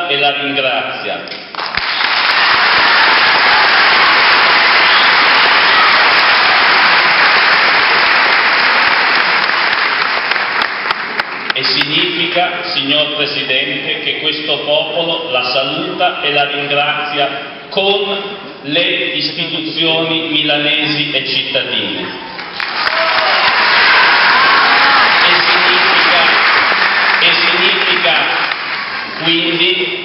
e la ringrazia. E significa, signor Presidente, che questo popolo la saluta e la ringrazia con le istituzioni milanesi e cittadine. E significa quindi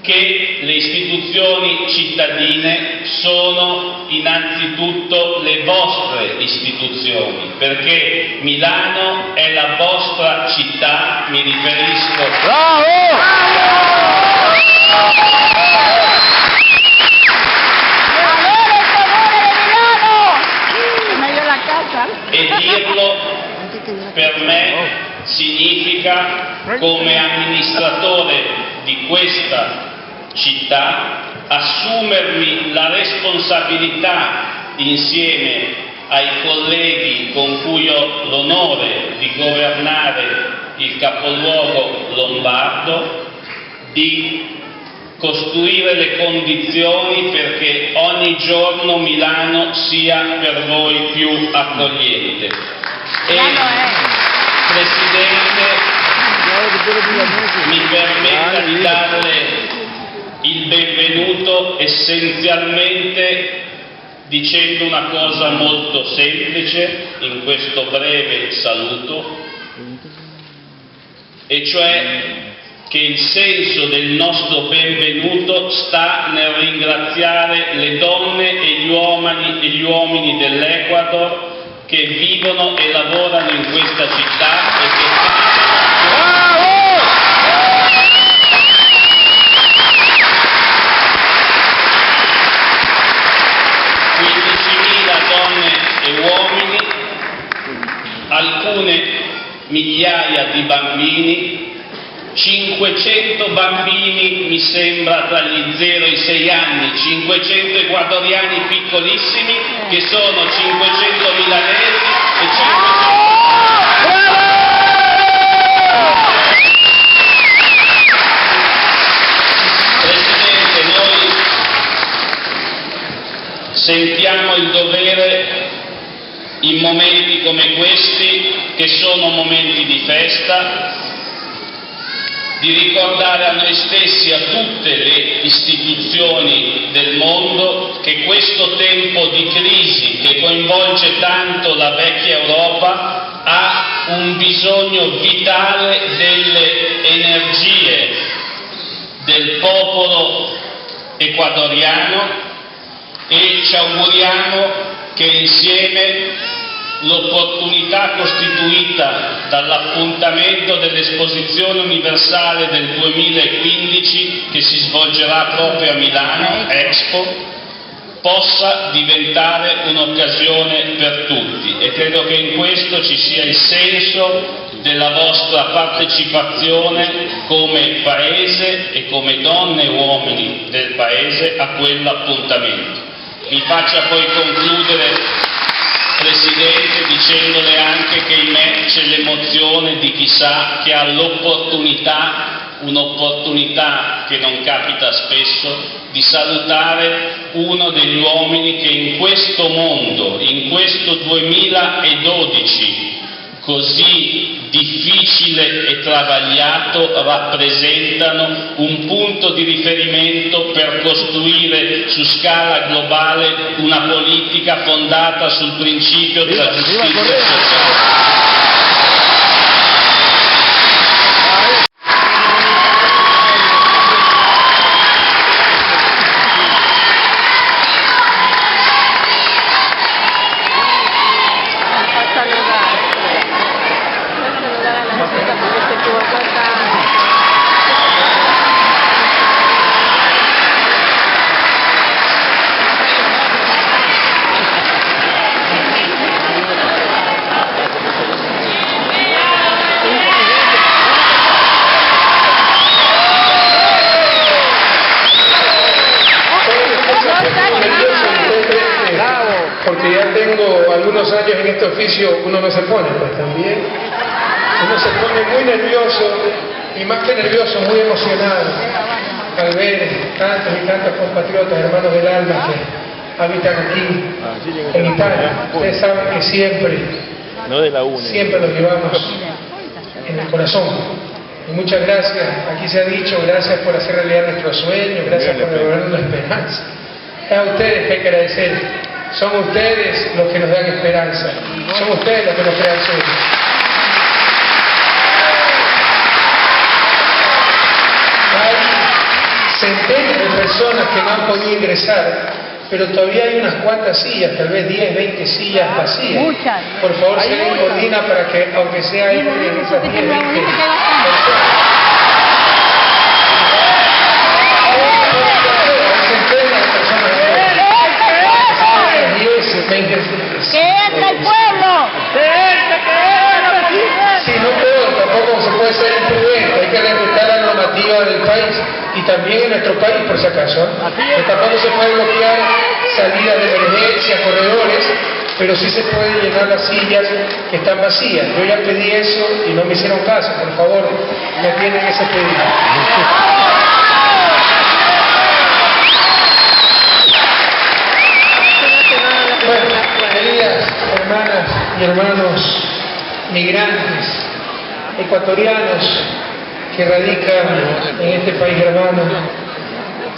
che le istituzioni cittadine sono innanzitutto le vostre istituzioni, perché Milano è la vostra città, mi riferisco... E dirlo per me significa, come amministratore di questa città, assumermi la responsabilità, insieme ai colleghi con cui ho l'onore di governare il capoluogo lombardo, di costruire le condizioni perché ogni giorno Milano sia per voi più accogliente. E, Presidente, mi permetta di darle il benvenuto essenzialmente dicendo una cosa molto semplice in questo breve saluto, e cioè che il senso del nostro benvenuto sta nel ringraziare le donne e gli uomini dell'Ecuador che vivono e lavorano in questa città e che donne e uomini, alcune migliaia di bambini, 500 bambini mi sembra tra gli 0 e i 6 anni, 500 ecuadoriani piccolissimi che sono 500 milanesi e 500... Presidente, noi sentiamo il dovere in momenti come questi, che sono momenti di festa, di ricordare a noi stessi, a tutte le istituzioni del mondo, che questo tempo di crisi che coinvolge tanto la vecchia Europa ha un bisogno vitale delle energie del popolo ecuadoriano, e ci auguriamo che insieme l'opportunità costituita dall'appuntamento dell'Esposizione Universale del 2015, che si svolgerà proprio a Milano, Expo, possa diventare un'occasione per tutti, e credo che in questo ci sia il senso della vostra partecipazione come Paese e come donne e uomini del Paese a quell'appuntamento. Mi faccia poi concludere, Presidente, dicendole anche che in me c'è l'emozione di chi sa che ha l'opportunità, un'opportunità che non capita spesso, di salutare uno degli uomini che in questo mondo, in questo 2012 così difficile e travagliato, rappresentano un punto di riferimento per costruire su scala globale una politica fondata sul principio della giustizia sociale. Porque ya tengo algunos años en este oficio, uno no se pone, pues también. Uno se pone muy nervioso, y más que nervioso, muy emocionado. al ver tantos y tantos compatriotas, hermanos del alma que habitan aquí en Italia. Ustedes saben que siempre los llevamos en el corazón. Y muchas gracias, aquí se ha dicho, gracias por hacer realidad nuestros sueños, gracias por devolvernos la esperanza. Es a ustedes que hay que agradecer. Son ustedes los que nos dan esperanza. Son ustedes los que nos crean sueños. Hay centenas de personas que no han podido ingresar, pero todavía hay unas cuantas sillas, tal vez 10, 20 sillas vacías. Muchas. Por favor, se den coordina para que, aunque sea en esas 10, 20 personas. ¡Quédate el pueblo! Sí, no puedo, tampoco se puede ser imprudente, hay que respetar la normativa del país y también en nuestro país, por si acaso. Que tampoco se puede bloquear salidas de emergencia, corredores, pero sí se puede llenar las sillas que están vacías. Yo ya pedí eso y no me hicieron caso, por favor, me atienden ese pedido. Bueno, queridas hermanas y hermanos migrantes, ecuatorianos que radican en este país hermano,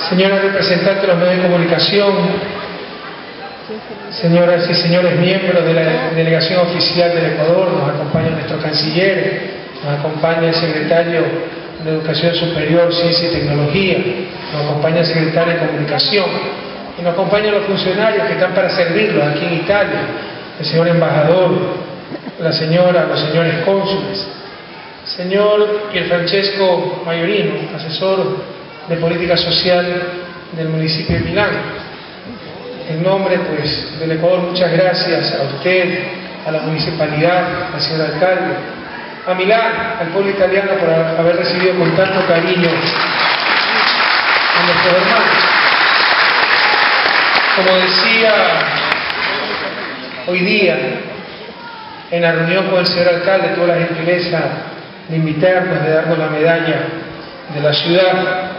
señoras representantes de los medios de comunicación, señoras y señores miembros de la delegación oficial del Ecuador, nos acompaña nuestro canciller, nos acompaña el secretario de Educación Superior, Ciencia y Tecnología, nos acompaña el secretario de Comunicación, y nos acompañan los funcionarios que están para servirlos aquí en Italia, el señor embajador, la señora, los señores cónsules, señor Pierfrancesco Maiorino, asesor de política social del municipio de Milán. En nombre pues del Ecuador, muchas gracias a usted, a la municipalidad, al señor alcalde, a Milán, al pueblo italiano por haber recibido con tanto cariño a nuestros hermanos. Como decía hoy día, en la reunión con el señor alcalde, tuvo la gentileza de invitarnos, de darnos la medalla de la ciudad.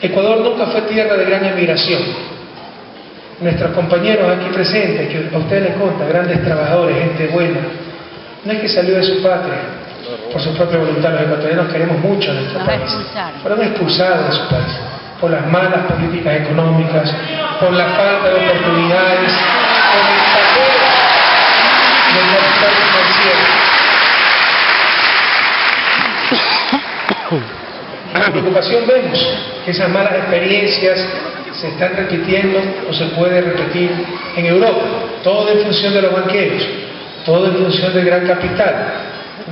Ecuador nunca fue tierra de gran emigración. Nuestros compañeros aquí presentes, que a ustedes les consta, grandes trabajadores, gente buena, no es que salió de su patria por su propia voluntad. Los ecuatorianos queremos mucho a nuestro país. Fueron expulsados de su país por las malas políticas económicas, por la falta de oportunidades, por el saqueo del capital financiero. Con preocupación vemos que esas malas experiencias se están repitiendo o se puede repetir en Europa, todo en función de los banqueros, todo en función del gran capital.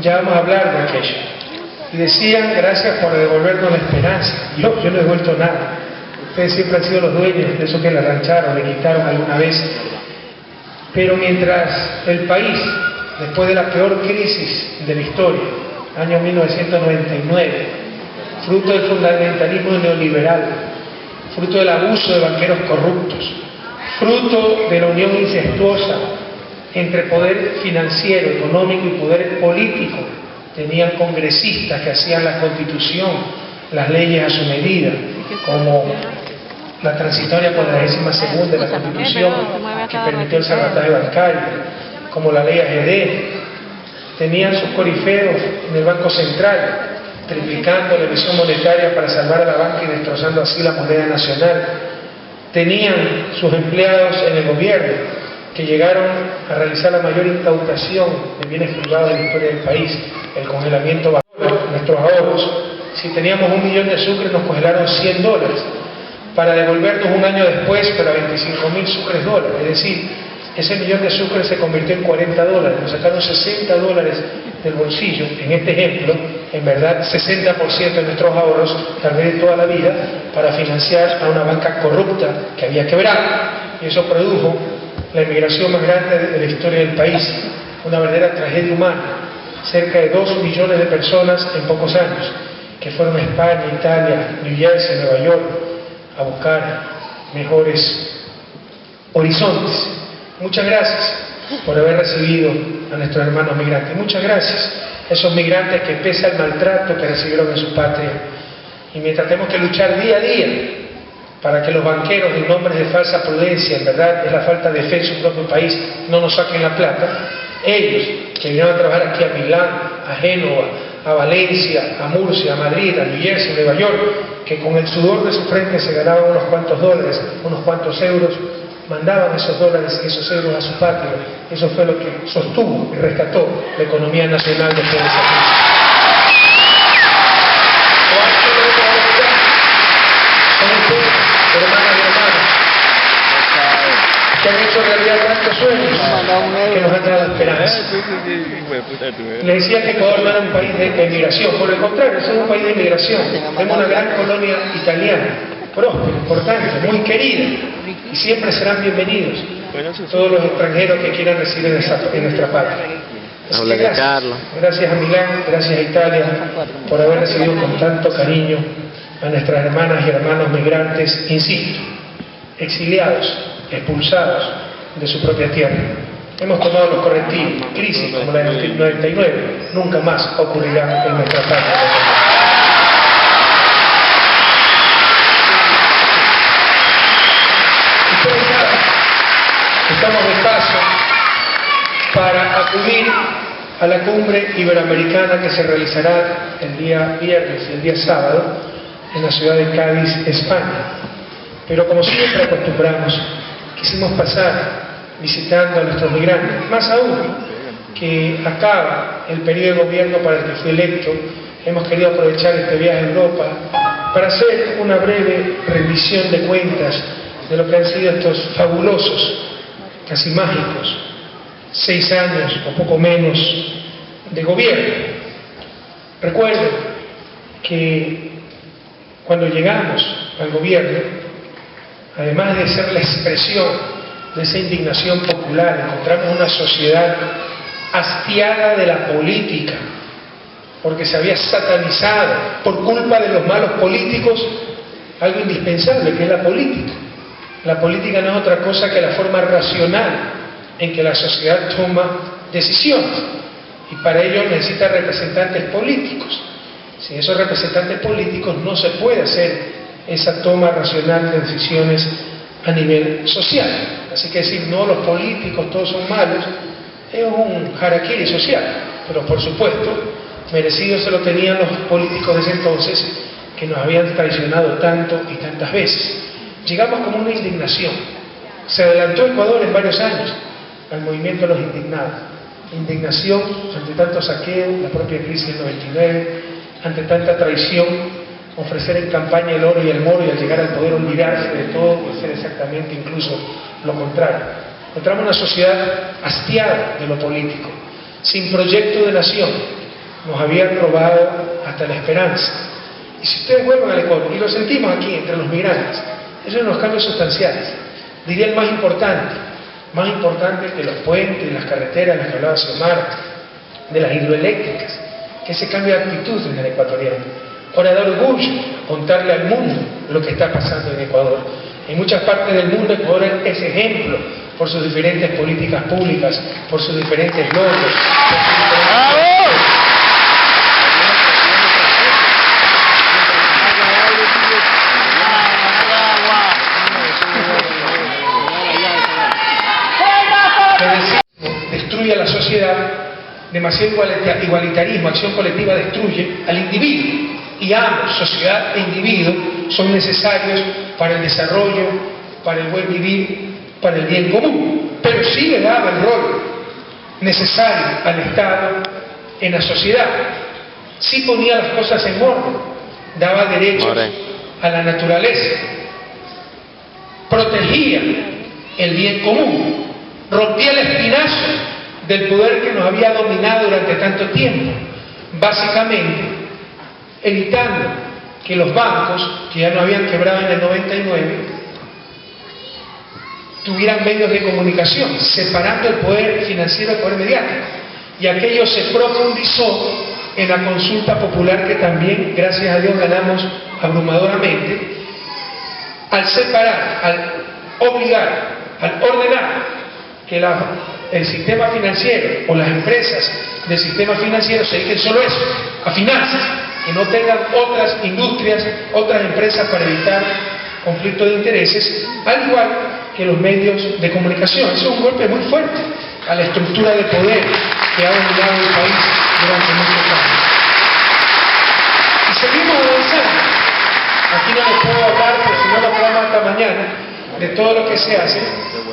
Ya vamos a hablar de aquello. Y decían, gracias por devolvernos la esperanza. Yo no he devuelto nada. Ustedes siempre han sido los dueños de eso que le arrancharon, le quitaron alguna vez. Pero mientras el país, después de la peor crisis de la historia, año 1999, fruto del fundamentalismo neoliberal, fruto del abuso de banqueros corruptos, fruto de la unión incestuosa entre poder financiero, económico y poder político, tenían congresistas que hacían la constitución, las leyes a su medida, como la transitoria 42ª de la constitución que permitió el salvataje bancario, como la ley AGD. Tenían sus corifeos en el Banco Central, triplicando la emisión monetaria para salvar a la banca y destrozando así la moneda nacional. Tenían sus empleados en el gobierno, que llegaron a realizar la mayor incautación de bienes privados de la historia del país, el congelamiento bajo nuestros ahorros. Si teníamos 1 millón de sucres, nos congelaron $100 para devolvernos un año después, pero a 25.000 sucres dólares. Es decir, ese millón de sucres se convirtió en $40, nos sacaron $60 del bolsillo. En este ejemplo, en verdad, 60% de nuestros ahorros, tal vez de toda la vida, para financiar a una banca corrupta que había quebrado. Y eso produjo la emigración más grande de la historia del país, una verdadera tragedia humana. Cerca de 2 millones de personas en pocos años, que fueron a España, Italia, New Jersey, Nueva York, a buscar mejores horizontes. Muchas gracias por haber recibido a nuestros hermanos migrantes. Muchas gracias a esos migrantes que, pese al maltrato que recibieron en su patria, y mientras tenemos que luchar día a día para que los banqueros, en nombre de falsa prudencia, en verdad es la falta de fe en su propio país, no nos saquen la plata, ellos que vinieron a trabajar aquí a Milán, a Génova, a Valencia, a Murcia, a Madrid, a New Jersey, a Nueva York, que con el sudor de su frente se ganaban unos cuantos dólares, unos cuantos euros, mandaban esos dólares y esos euros a su patria. Eso fue lo que sostuvo y rescató la economía nacional después de esa crisis. Son ustedes, hermanas y hermanos, que han hecho realidad tantos sueños que nos han dado esperanza. Les decía que Ecuador no era un país de emigración, por el contrario, es un país de inmigración. Tenemos una gran colonia italiana, próspera, importante, muy querida, y siempre serán bienvenidos todos los extranjeros que quieran residir en nuestra patria. Así que gracias a Milán, gracias a Italia por haber recibido con tanto cariño a nuestras hermanas y hermanos migrantes, insisto, exiliados, expulsados de su propia tierra. Hemos tomado los correctivos. Crisis como la del 99 nunca más ocurrirá en nuestra patria. Ustedes saben, estamos de paso para acudir a la cumbre iberoamericana que se realizará el día viernes y el día sábado en la ciudad de Cádiz, España. Pero como siempre acostumbramos, quisimos pasar visitando a nuestros migrantes. Más aún, que acaba el periodo de gobierno para el que fui electo, hemos querido aprovechar este viaje a Europa para hacer una breve rendición de cuentas de lo que han sido estos fabulosos, casi mágicos, 6 años o poco menos de gobierno. Recuerden que cuando llegamos al gobierno, además de ser la expresión de esa indignación popular, encontramos una sociedad hastiada de la política, porque se había satanizado por culpa de los malos políticos algo indispensable, que es la política. La política no es otra cosa que la forma racional en que la sociedad toma decisiones, y para ello necesita representantes políticos. Sin esos representantes políticos no se puede hacer esa toma racional de decisiones a nivel social. Así que decir, no, los políticos todos son malos, es un harakiri social, pero por supuesto, merecido se lo tenían los políticos de ese entonces, que nos habían traicionado tanto y tantas veces. Llegamos como una indignación. Se adelantó Ecuador en varios años al movimiento de los indignados. Indignación ante tanto saqueo, la propia crisis del 99, ante tanta traición, ofrecer en campaña el oro y el moro y al llegar al poder olvidarse de todo y hacer exactamente incluso lo contrario. Encontramos una sociedad hastiada de lo político, sin proyecto de nación. Nos habían robado hasta la esperanza. Y si ustedes vuelven al Ecuador, y lo sentimos aquí entre los migrantes, esos son los cambios sustanciales. Diría el más importante que los puentes, las carreteras, las que hablaba Xiomara, de las hidroeléctricas, que ese cambio de actitud en el ecuatoriano. Ahora da orgullo contarle al mundo lo que está pasando en Ecuador. En muchas partes del mundo Ecuador es ejemplo por sus diferentes políticas públicas, por sus diferentes logros, destruye a la sociedad, demasiado igualitarismo, acción colectiva destruye al individuo. Y ambos, sociedad e individuo, son necesarios para el desarrollo, para el buen vivir, para el bien común. Pero sí le daba el rol necesario al Estado en la sociedad. Sí ponía las cosas en orden, daba derechos a la naturaleza, protegía el bien común, rompía el espinazo del poder que nos había dominado durante tanto tiempo, básicamente evitando que los bancos, que ya no habían quebrado en el 99, tuvieran medios de comunicación, separando el poder financiero del poder mediático. Y aquello se profundizó en la consulta popular, que también, gracias a Dios, ganamos abrumadoramente, al separar, al obligar, al ordenar que el sistema financiero o las empresas del sistema financiero se dediquen solo a eso, a finanzas, que no tengan otras industrias, otras empresas para evitar conflictos de intereses, al igual que los medios de comunicación. Eso es un golpe muy fuerte a la estructura de poder que ha dominado el país durante muchos años. Y seguimos avanzando. Aquí no les puedo hablar, porque si no nos quedamos hasta mañana, de todo lo que se hace,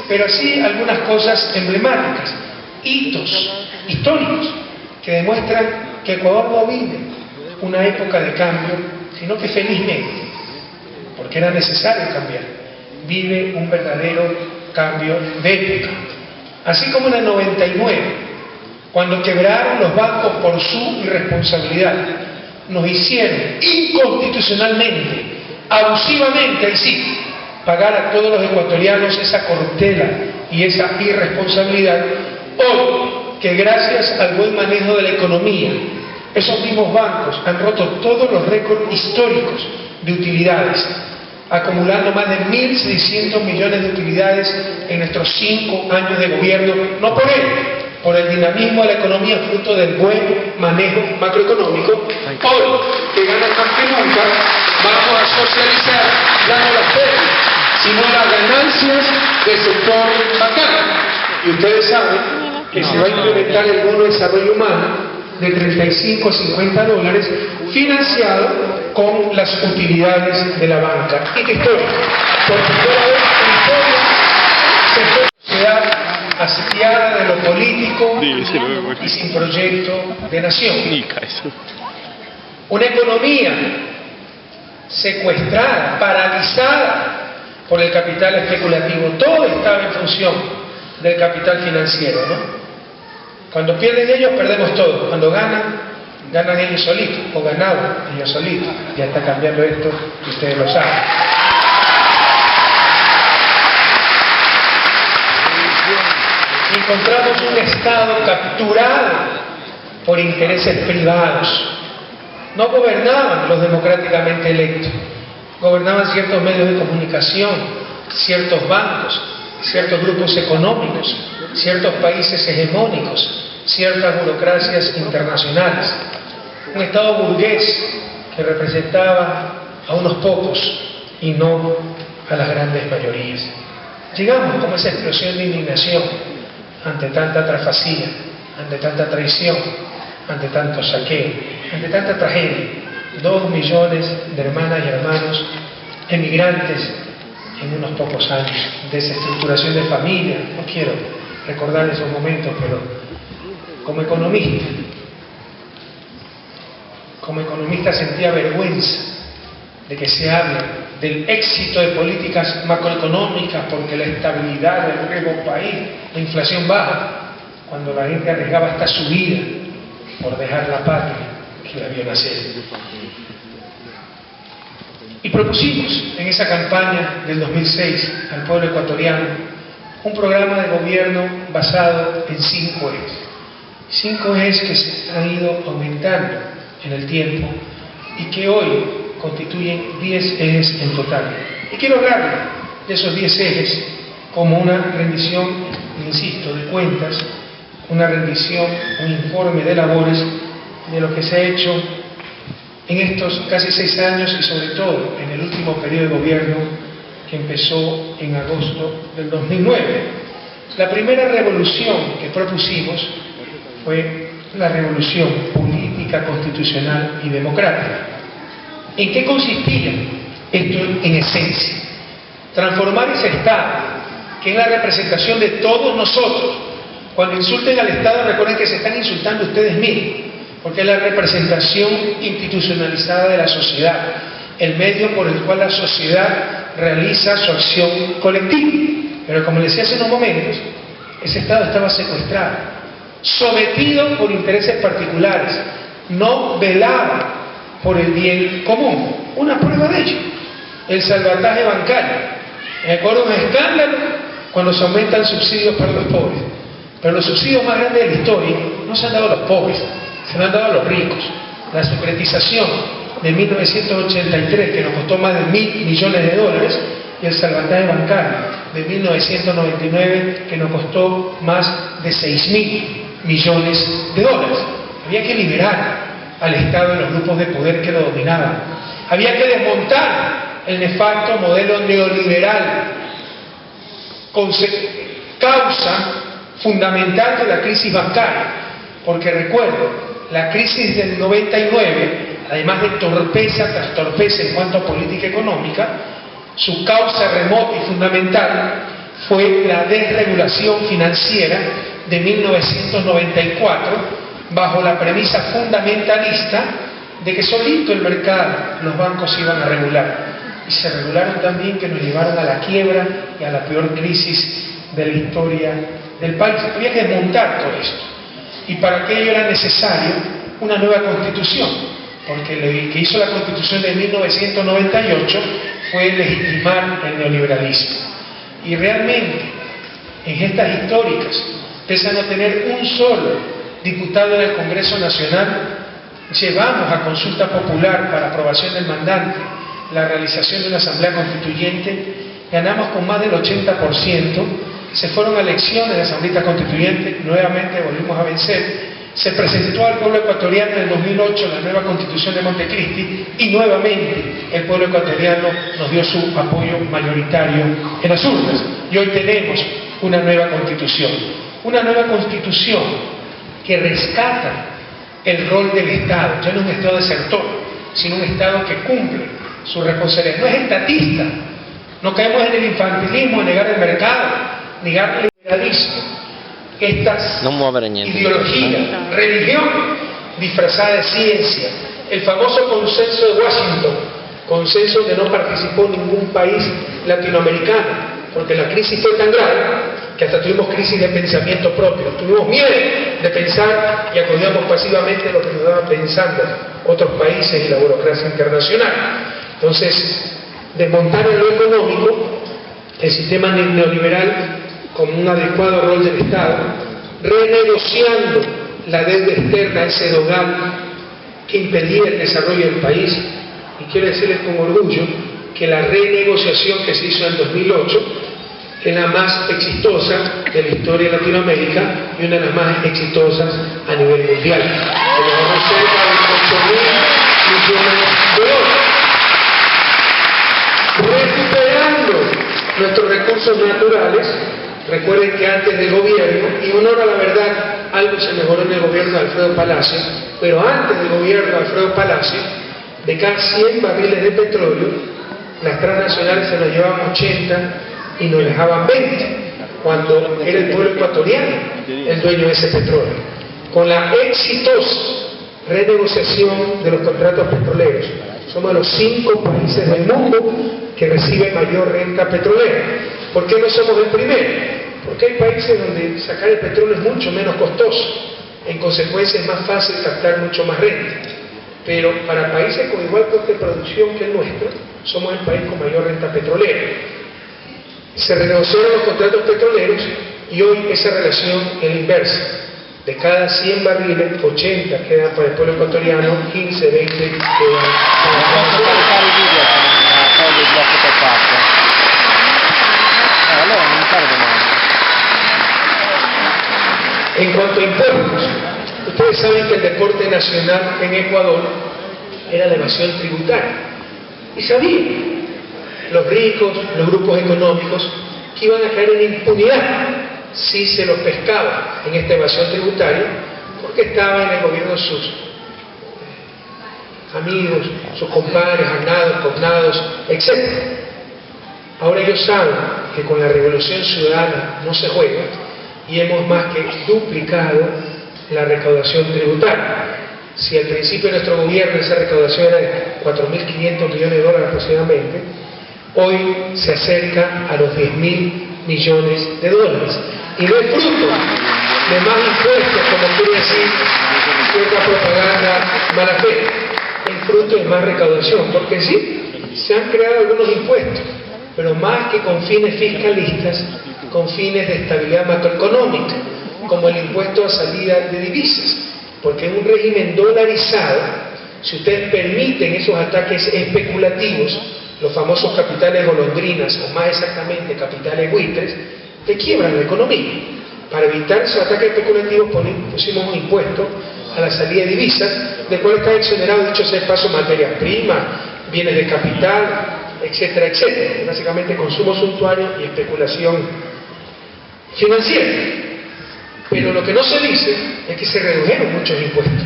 pero sí algunas cosas emblemáticas, hitos históricos, que demuestran que Ecuador no vive una época de cambio, sino que felizmente, porque era necesario cambiar, vive un verdadero cambio de época. Así como en el 99, cuando quebraron los bancos por su irresponsabilidad, nos hicieron inconstitucionalmente, abusivamente, ahí sí, pagar a todos los ecuatorianos esa corruptela y esa irresponsabilidad. Hoy, que gracias al buen manejo de la economía, esos mismos bancos han roto todos los récords históricos de utilidades, acumulando más de 1.600 millones de utilidades en nuestros 5 años de gobierno, no por él, por el dinamismo de la economía fruto del buen manejo macroeconómico. Hoy, que ganan más que nunca, vamos a socializar ya no las pérdidas, sino las ganancias del sector bancario. Y ustedes saben que se va a implementar el bono de desarrollo humano de 35 a 50 dólares, financiado con las utilidades de la banca. Y que historia, por primera vez en historia, se sociedad asitiada de lo político y sin proyecto de nación. Una economía secuestrada, paralizada por el capital especulativo. Todo estaba en función del capital financiero, ¿no? Cuando pierden ellos, perdemos todo. Cuando ganan, ganan ellos solitos, o ganaban ellos solitos. Ya está cambiando esto, y ustedes lo saben. Encontramos un Estado capturado por intereses privados. No gobernaban los democráticamente electos, gobernaban ciertos medios de comunicación, ciertos bancos, ciertos grupos económicos, ciertos países hegemónicos, ciertas burocracias internacionales. Un Estado burgués que representaba a unos pocos y no a las grandes mayorías. Llegamos como esa explosión de indignación ante tanta trafacía, ante tanta traición, ante tanto saqueo, ante tanta tragedia. 2 millones de hermanas y hermanos emigrantes en unos pocos años, desestructuración de familia. No quiero recordar esos momentos, pero como economista sentía vergüenza de que se hable del éxito de políticas macroeconómicas porque la estabilidad del nuevo país, la inflación baja, cuando la gente arriesgaba hasta su vida por dejar la patria que la vio nacer. Y propusimos en esa campaña del 2006 al pueblo ecuatoriano un programa de gobierno basado en 5 ejes. 5 ejes que se han ido aumentando en el tiempo y que hoy constituyen 10 ejes en total. Y quiero hablar de esos 10 ejes como una rendición, insisto, de cuentas, una rendición, un informe de labores de lo que se ha hecho en estos casi 6 años y sobre todo en el último periodo de gobierno que empezó en agosto del 2009. La primera revolución que propusimos fue la revolución política, constitucional y democrática. ¿En qué consistía esto en esencia? Transformar ese Estado, que es la representación de todos nosotros. Cuando insulten al Estado, recuerden que se están insultando ustedes mismos, porque es la representación institucionalizada de la sociedad, el medio por el cual la sociedad realiza su acción colectiva. Pero como les decía hace unos momentos, ese Estado estaba secuestrado, sometido por intereses particulares, no velaba por el bien común. Una prueba de ello, el salvataje bancario. En Ecuador es un escándalo cuando se aumentan subsidios para los pobres, pero los subsidios más grandes de la historia no se han dado a los pobres, se lo han dado a los ricos. La securitización de 1983, que nos costó más de $1.000 millones, y el salvataje bancario de 1999, que nos costó más de $6.000 millones. Había que liberar al Estado y los grupos de poder que lo dominaban. Había que desmontar el nefasto modelo neoliberal, causa fundamental de la crisis bancaria, porque recuerdo, la crisis del 99, además de torpeza tras torpeza en cuanto a política económica, su causa remota y fundamental fue la desregulación financiera de 1994, bajo la premisa fundamentalista de que solito el mercado, los bancos iban a regular. Y se regularon también, que nos llevaron a la quiebra y a la peor crisis de la historia del país. Había que desmontar todo esto. Y para aquello era necesario una nueva constitución, porque lo que hizo la constitución de 1998 fue legitimar el neoliberalismo. Y realmente, en gestas históricas, pese a no tener un solo diputado en el Congreso Nacional, llevamos a consulta popular para aprobación del mandante la realización de una asamblea constituyente, ganamos con más del 80%, se fueron a elecciones de asambleístas constituyentes, nuevamente volvimos a vencer, se presentó al pueblo ecuatoriano en el 2008 la nueva constitución de Montecristi y nuevamente el pueblo ecuatoriano nos dio su apoyo mayoritario en las urnas. Y hoy tenemos una nueva constitución que rescata el rol del Estado, ya no es un Estado desertor, sino un Estado que cumple su responsabilidad. No es estatista, no caemos en el infantilismo, en negar el mercado, negar el liberalismo. Estas ideologías, religión disfrazada de ciencia, el famoso consenso de Washington, consenso que no participó ningún país latinoamericano, porque la crisis fue tan grave que hasta tuvimos crisis de pensamiento propio, tuvimos miedo de pensar y acudíamos pasivamente a lo que nos daban pensando otros países y la burocracia internacional. Entonces, desmontar en lo económico el sistema neoliberal con un adecuado rol del Estado, renegociando la deuda externa, ese dogal que impedía el desarrollo del país. Y quiero decirles con orgullo que la renegociación que se hizo en el 2008 es la más exitosa de la historia de Latinoamérica y una de las más exitosas a nivel mundial. Se logró cerca de 8.000 millones de dólares. Recuperando nuestros recursos naturales. Recuerden que antes del gobierno, y honor a la verdad, algo se mejoró en el gobierno de Alfredo Palacio, pero antes del gobierno de Alfredo Palacio, de cada 100 barriles de petróleo, las transnacionales se nos llevaban 80 y nos dejaban 20, cuando era el pueblo ecuatoriano el dueño de ese petróleo. Con la exitosa renegociación de los contratos petroleros, somos de los 5 países del mundo que reciben mayor renta petrolera. ¿Por qué no somos el primero? Porque hay países donde sacar el petróleo es mucho menos costoso, en consecuencia es más fácil captar mucho más renta. Pero para países con igual coste de producción que el nuestro, somos el país con mayor renta petrolera. Se renegociaron los contratos petroleros y hoy esa relación es la inversa. De cada 100 barriles, 80 quedan para el pueblo ecuatoriano, 15, 20 quedan para el En cuanto a impuestos, ustedes saben que el deporte nacional en Ecuador era la evasión tributaria. Y sabían los ricos, los grupos económicos, que iban a caer en impunidad si se los pescaba en esta evasión tributaria, porque estaban en el gobierno sus amigos, sus compadres, cognados, etc. Ahora ellos saben que con la revolución ciudadana no se juega y hemos más que duplicado la recaudación tributaria. Si al principio de nuestro gobierno esa recaudación era de 4.500 millones de dólares aproximadamente, hoy se acerca a los 10.000 millones de dólares. Y no es fruto de más impuestos, como quiere decir cierta propaganda mala fe, es fruto de más recaudación, porque sí, se han creado algunos impuestos, pero más que con fines fiscalistas, con fines de estabilidad macroeconómica, como el impuesto a salida de divisas, porque en un régimen dolarizado, si ustedes permiten esos ataques especulativos, los famosos capitales golondrinas, o más exactamente capitales buitres, te quiebran la economía. Para evitar esos ataques especulativos pusimos un impuesto a la salida de divisas, del cual está exonerado, dicho sea de paso, materias primas, bienes de capital, etcétera, etcétera. Básicamente consumo suntuario y especulación financiera. Pero lo que no se dice es que se redujeron muchos impuestos.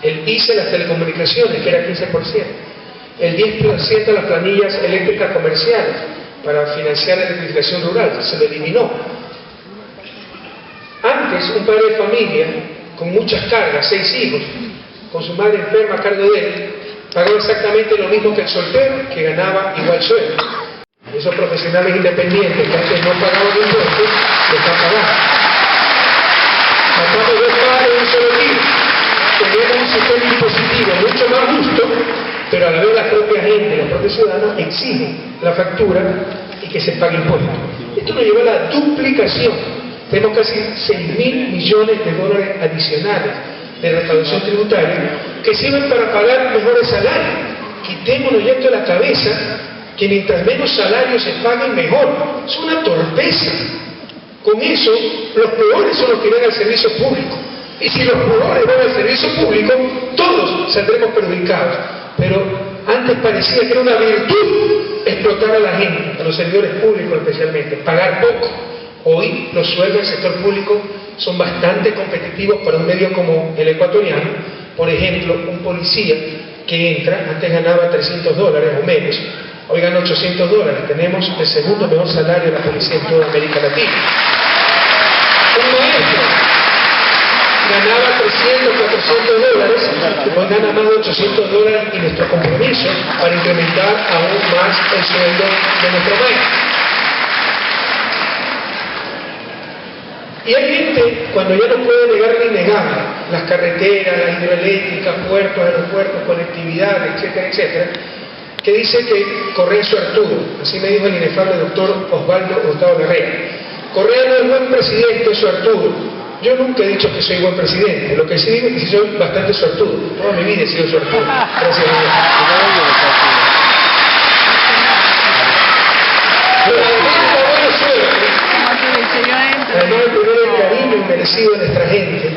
El ICE de las telecomunicaciones, que era 15%, el 10% de las planillas eléctricas comerciales para financiar la electrificación rural, se lo eliminó. Antes, un padre de familia con muchas cargas, 6 hijos, con su madre enferma a cargo de él, pagaba exactamente lo mismo que el soltero, que ganaba igual sueldo. Esos profesionales independientes que antes no pagaban impuestos, les están pagando. Matamos 2 padres de un solo tiro. Tenemos un sistema impositivo mucho más justo, pero a la vez la propia gente, los propios ciudadanos exigen la factura y que se pague impuestos. Esto nos lleva a la duplicación. Tenemos casi 6.000 millones de dólares adicionales de recaudación tributaria que sirven para pagar mejores salarios. Quitémonos ya esto de la cabeza, que mientras menos salarios se paguen mejor. Es una torpeza. Con eso, los peores son los que van al servicio público. Y si los peores van al servicio público, todos saldremos perjudicados. Pero antes parecía que era una virtud explotar a la gente, a los servidores públicos especialmente, pagar poco. Hoy los sueldos del sector público son bastante competitivos para un medio como el ecuatoriano. Por ejemplo, un policía que entra, antes ganaba $300 o menos, hoy gana $800. Tenemos el segundo mejor salario de la policía en toda América Latina. Un maestro ganaba $300, $400, hoy gana más de $800, y nuestro compromiso para incrementar aún más el sueldo de nuestro maestro. Y hay gente, cuando ya no puede negar ni negar, las carreteras, las hidroeléctricas, puertos, aeropuertos, conectividad, etcétera, etcétera, que dice que Correa es suertudo. Así me dijo el inefable doctor Osvaldo Hurtado Herrera. Correa no es buen presidente, es suertudo. Yo nunca he dicho que soy buen presidente. Lo que sí digo es que soy bastante suertudo. Toda mi vida he sido suertudo. Gracias a Dios. Además de tener el cariño inmerecido de nuestra gente,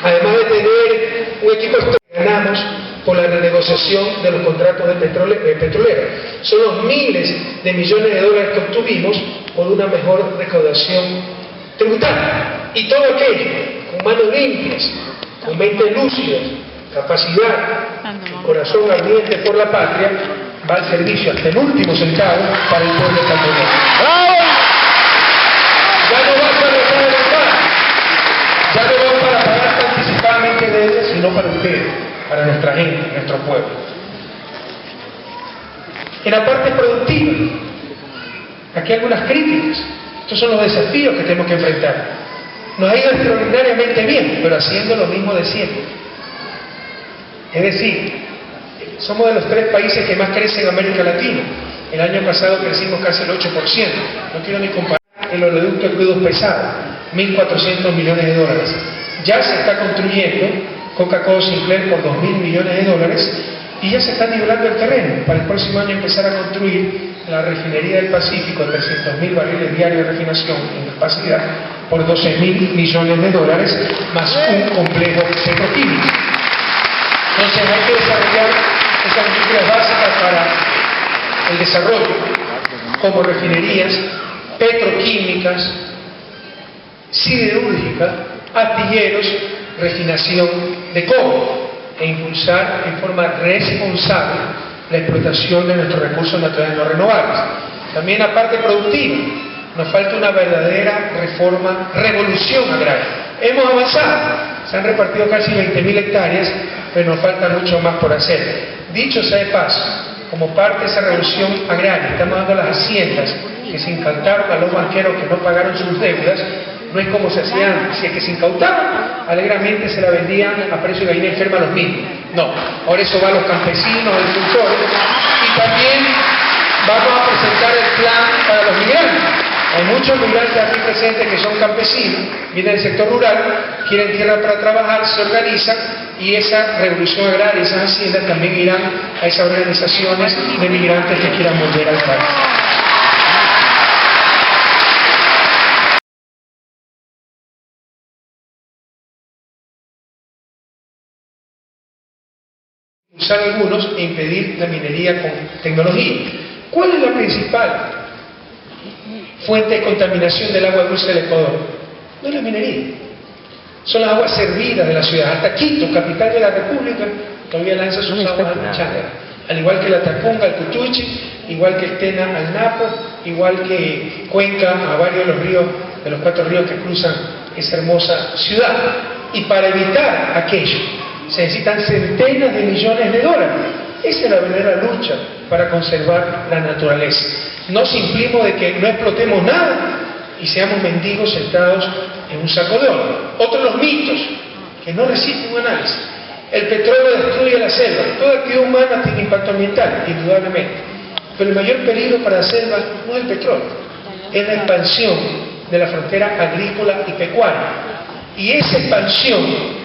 además de tener un equipo que ganamos por la renegociación de los contratos de petroleros, son los miles de millones de dólares que obtuvimos por una mejor recaudación tributaria. Y todo aquello, con manos limpias, con mente lúcida, capacidad, corazón ardiente por la patria, va al servicio hasta el último centavo para el pueblo ecuatoriano. Ya no va para pagar, ya no va para pagar anticipadamente deudas, sino para ustedes, para nuestra gente, nuestro pueblo. En la parte productiva, aquí hay algunas críticas. Estos son los desafíos que tenemos que enfrentar. Nos ha ido extraordinariamente bien, pero haciendo lo mismo de siempre. Es decir, somos de los 3 países que más crecen en América Latina. El año pasado crecimos casi el 8%. No quiero ni comparar el oleoducto de crudos pesados, $1.400 millones. Ya se está construyendo Coca-Cola Sinclair por $2.000 millones y ya se está nivelando el terreno para el próximo año empezar a construir la refinería del Pacífico de 300.000 barriles diarios de refinación en capacidad por $12.000 millones, más un complejo petroquímico. Entonces hay que desarrollar esas industrias básicas para el desarrollo, como refinerías, petroquímicas, siderúrgicas, astilleros, refinación de cobre, e impulsar en forma responsable la explotación de nuestros recursos naturales no renovables. También la parte productiva, nos falta una verdadera revolución agraria. Hemos avanzado, se han repartido casi 20.000 hectáreas, pero nos falta mucho más por hacer. Dicho sea de paso, como parte de esa revolución agraria, estamos dando a las haciendas que se incautaron a los banqueros que no pagaron sus deudas. No es como se hacía antes, si es que se incautaban, alegremente se la vendían a precio de gallina enferma a los mismos. No, ahora eso va a los campesinos, agricultores, y también vamos a presentar el plan para los migrantes. Hay muchos migrantes aquí presentes que son campesinos, vienen del sector rural, quieren tierra para trabajar, se organizan, y esa revolución agraria, esas haciendas también irán a esas organizaciones de migrantes que quieran volver al país. expulsar algunos e impedir la minería con tecnología. ¿Cuál es la principal fuente de contaminación del agua dulce del Ecuador? No es la minería, son las aguas servidas de la ciudad. Hasta Quito, capital de la República, todavía lanza sus aguas al Chángara, al igual que la Tacunga al Cutuchi, igual que el Tena al Napo, igual que Cuenca a varios de los ríos, de los 4 ríos que cruzan esa hermosa ciudad. Y para evitar aquello se necesitan centenas de millones de dólares. Esa es la verdadera lucha para conservar la naturaleza. No simplismo de que no explotemos nada y seamos mendigos sentados en un saco de oro. Otro de los mitos que no resisten un análisis: el petróleo destruye la selva. Toda actividad humana tiene impacto ambiental, indudablemente, pero el mayor peligro para la selva no es el petróleo, es la expansión de la frontera agrícola y pecuaria. Y esa expansión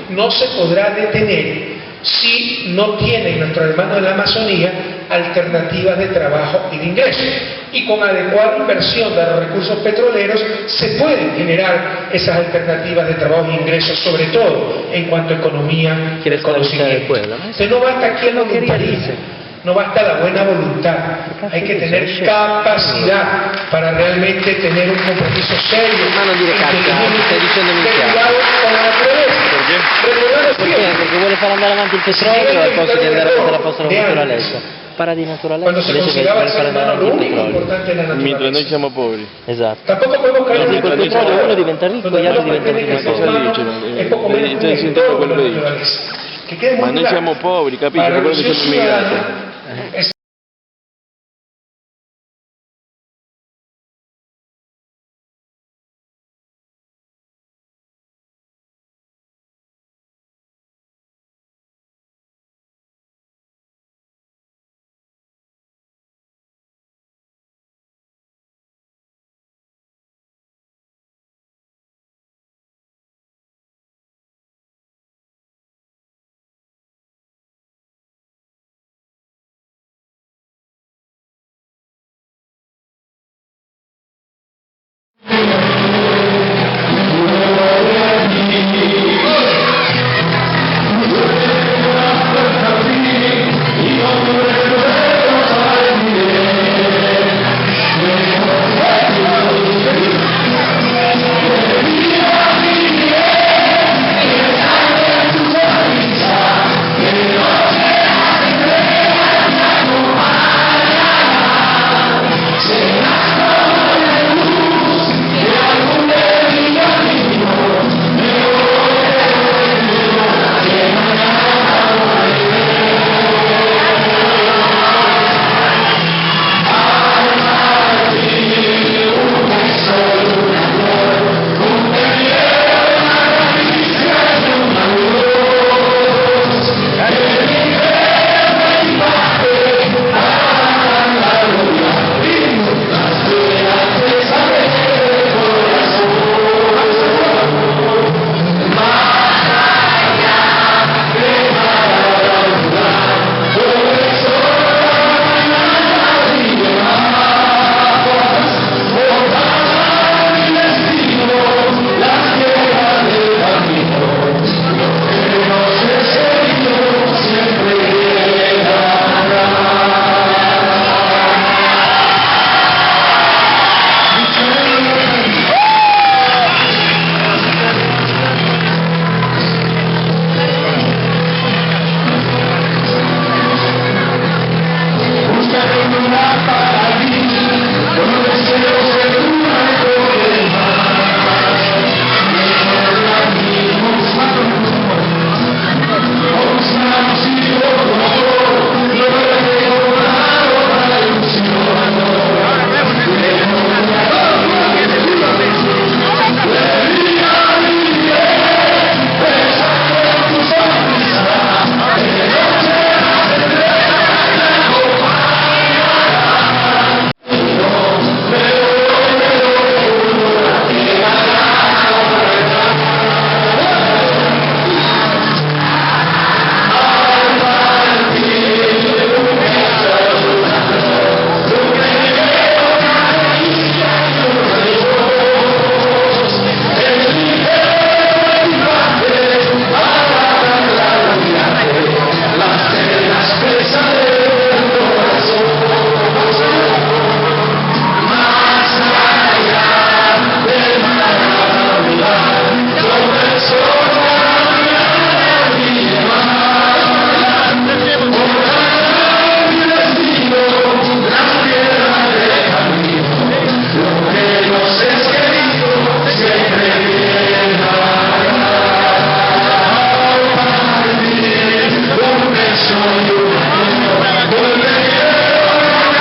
no se podrá detener si no tienen nuestros hermanos de la Amazonía alternativas de trabajo y de ingresos. Y con adecuada inversión de los recursos petroleros se pueden generar esas alternativas de trabajo y ingresos, sobre todo en cuanto a economía y conocimiento. Entonces no basta quien lo voluntarismo, no basta la buena voluntad, hay que tener capacidad para realmente tener un compromiso serio, regulado con la naturaleza. Perché vuole far andare avanti il petrolio al posto di andare avanti la posta della naturalezza. Parla di naturalezza. Quando si considerava il essere umano l'unico importante è la naturalezza. Mentre noi siamo poveri. Esatto. Tampoco podemos caer Con il petrolio uno diventa ricco e gli altri diventano poveri. È poco meno che un sentito quello che dice. naturaleza. Che quede Ma muy noi claro. siamo poveri, capisci? Para la Quello che Revolución sono immigrati. Ciudadana es